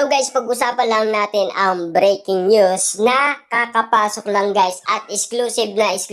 guys, pag-usapan lang natin ang breaking news na kakapasok lang guys at exclusive guys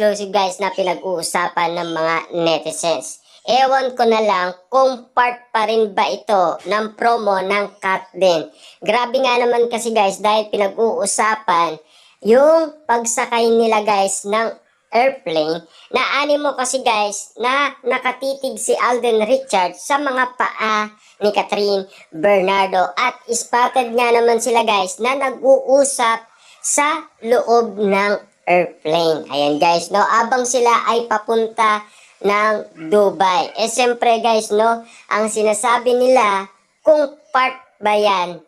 na pinag-uusapan ng mga netizens. Ewan ko na lang kung part pa rin ba ito ng promo ng Katden. Grabe nga naman kasi guys dahil pinag-uusapan yung pagsakay nila guys ng airplane na animo kasi guys na nakatitig si Alden Richards sa mga paa ni Catherine Bernardo at spotted nga naman sila guys na nag-uusap sa loob ng airplane. Ayan guys, no, abang sila ay papunta ng Dubai. Siyempre guys, no, ang sinasabi nila kung part ba yan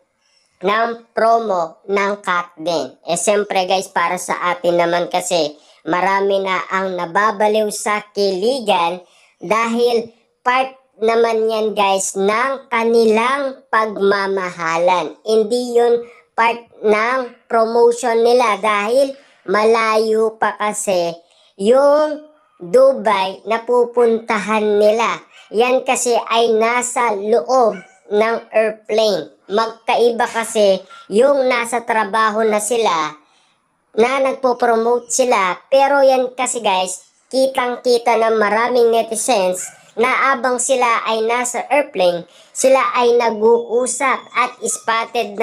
ng promo ng Katden. Siyempre guys, para sa atin naman kasi marami na ang nababaliw sa kiligan dahil part naman yan guys ng kanilang pagmamahalan. Hindi yun part ng promotion nila dahil malayo pa kasi yung Dubai na pupuntahan nila. Yan kasi ay nasa loob ng airplane. Magkaiba kasi yung nasa trabaho na sila na nagpo-promote sila. Pero yan kasi guys, kitang-kita ng maraming netizens na abang sila ay nasa airplane, sila ay nag-uusap at spotted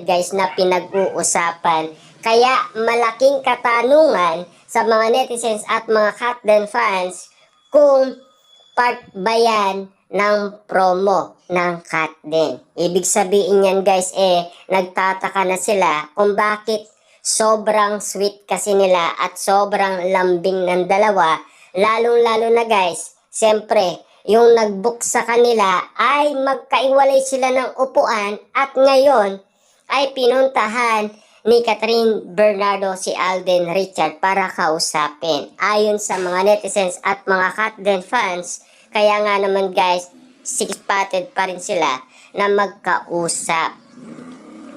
guys na pinag-uusapan. Kaya malaking katanungan sa mga netizens at mga Katden fans kung part ba yan ng promo ng Katden. Ibig sabihin yan guys, nagtataka na sila kung bakit sobrang sweet kasi nila at sobrang lambing ng dalawa. Lalong-lalo na guys, siyempre, yung nag-book sa kanila ay magkaiwalay sila ng upuan at ngayon ay pinuntahan ni Catherine Bernardo si Alden Richard para kausapin. Ayon sa mga netizens at mga Katden fans, kaya nga naman guys, six-spotted pa rin sila na magkausap.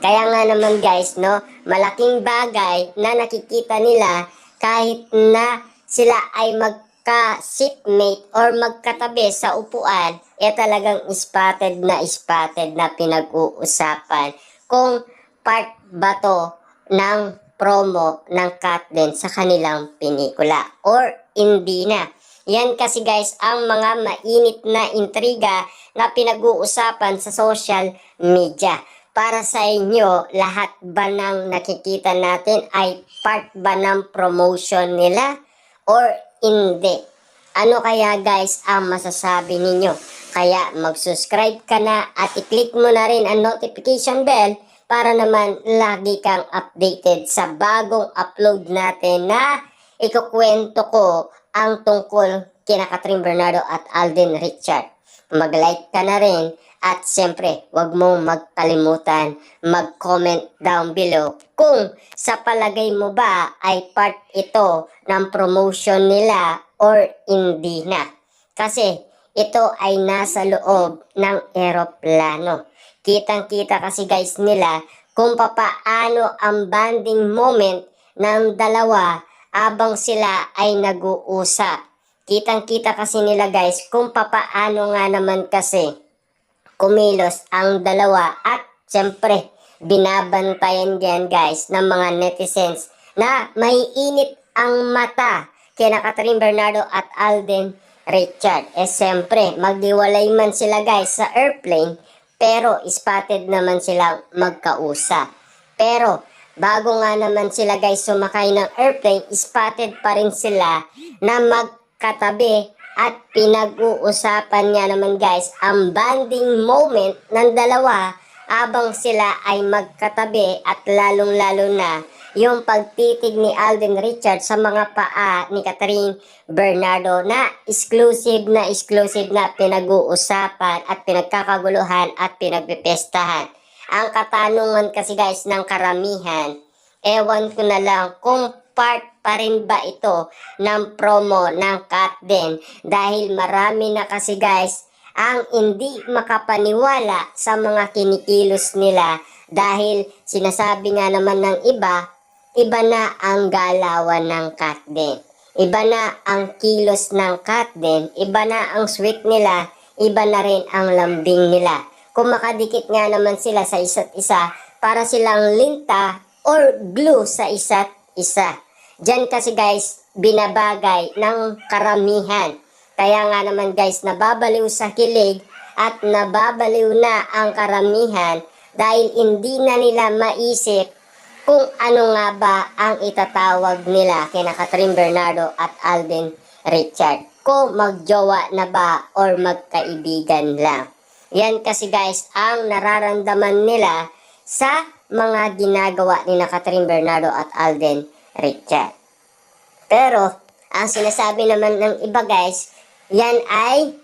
Kaya nga naman guys, no, malaking bagay na nakikita nila kahit na sila ay magka-seatmate or magkatabi sa upuan, talagang spotted na pinag-uusapan kung part ba to ng promo ng Katden sa kanilang pelikula or hindi na. Yan kasi guys ang mga mainit na intriga na pinag-uusapan sa social media. Para sa inyo, lahat ba ng nakikita natin ay part ba ng promotion nila or hindi? Ano kaya guys ang masasabi ninyo? Kaya mag-subscribe ka na at i-click mo na rin ang notification bell para naman lagi kang updated sa bagong upload natin na ikukwento ko ang tungkol kina Catherine Bernardo at Alden Richard. Mag-like ka na rin at siyempre huwag mong magkalimutan mag-comment down below kung sa palagay mo ba ay part ito ng promotion nila or hindi na. Kasi ito ay nasa loob ng eroplano. Kitang-kita kasi guys nila kung papaano ang bonding moment ng dalawa abang sila ay nag-uusap. Kitang-kita kasi nila guys kung papaano nga naman kasi kumilos ang dalawa at siyempre binabantayan yan guys ng mga netizens na may init ang mata kina Catherine Bernardo at Alden Richard. Siyempre magdiwalay man sila guys sa airplane pero spotted naman silang magkausap. Pero bago nga naman sila guys sumakay ng airplane, spotted pa rin sila na magkatabi at pinag-uusapan nga naman guys ang bonding moment ng dalawa abang sila ay magkatabi at lalong-lalo na yung pagtitig ni Alden Richard sa mga paa ni Catherine Bernardo na exclusive na pinag-uusapan at pinagkakaguluhan at pinagpipestahan. Ang katanungan kasi guys ng karamihan, ewan ko na lang kung part pa rin ba ito ng promo ng Katden dahil marami na kasi guys ang hindi makapaniwala sa mga kinikilos nila dahil sinasabi nga naman ng iba na ang galawan ng Katden. Iba na ang kilos ng Katden, iba na ang sweet nila, iba na rin ang lambing nila. kung makadikit nga naman sila sa isa't isa para silang linta or glue sa isa't isa. Diyan kasi guys, binabagay ng karamihan. Kaya nga naman guys, nababaliw sa kilig at nababaliw na ang karamihan dahil hindi na nila maisip kung ano nga ba ang itatawag nila kina Catherine Bernardo at Alden Richard. Kung magjowa na ba or magkaibigan lang. Yan kasi guys ang nararamdaman nila sa mga ginagawa ni Catherine Bernardo at Alden Richard. Pero ang sinasabi naman ng iba guys, yan ay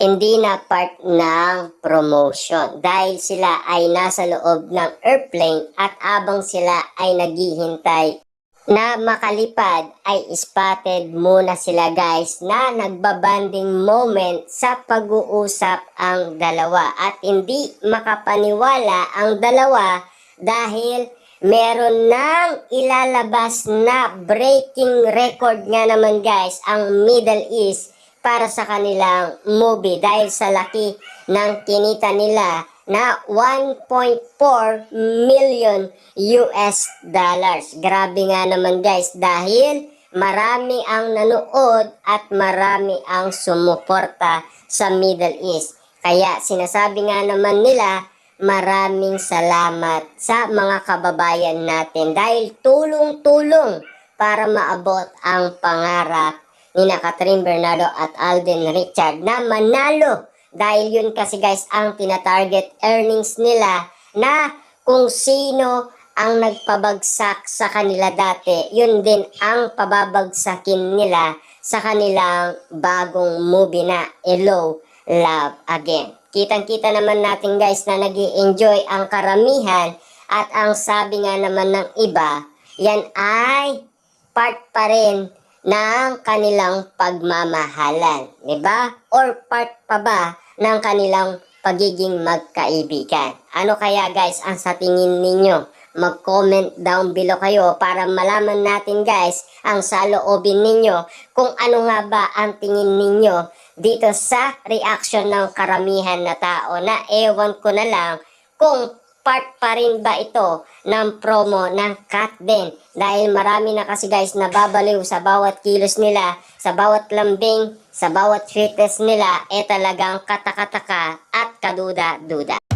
hindi na part ng promotion dahil sila ay nasa loob ng airplane at abang sila ay naghihintay na makalipad ay spotted muna sila guys na nagbabanding moment sa pag-uusap ang dalawa at hindi makapaniwala ang dalawa dahil meron nang ilalabas na breaking record nga naman guys ang Middle East para sa kanilang movie dahil sa laki ng kinita nila na 1.4 million US dollars. Grabe nga naman guys dahil marami ang nanood at marami ang sumuporta sa Middle East. Kaya sinasabi nga naman nila maraming salamat sa mga kababayan natin dahil tulong-tulong para maabot ang pangarap ni Catherine Bernardo at Alden Richard na manalo. Dahil yun kasi guys ang tinatarget earnings nila na kung sino ang nagpabagsak sa kanila dati, yun din ang pababagsakin nila sa kanilang bagong movie na Hello, Love Again. Kitang-kita naman natin guys na nag-i-enjoy ang karamihan at ang sabi nga naman ng iba, yan ay part pa rin ng kanilang pagmamahalan, di ba? Or part pa ba ng kanilang pagiging magkaibigan? Ano kaya guys ang sa tingin ninyo? Mag-comment down below kayo para malaman natin guys ang saloobin ninyo kung ano nga ba ang tingin ninyo dito sa reaction ng karamihan na tao na ewan ko na lang kung part pa rin ba ito ng promo ng Kat din dahil marami na kasi guys nababaliw sa bawat kilos nila, sa bawat lambing, sa bawat fitness nila talagang katakataka at kaduda-duda.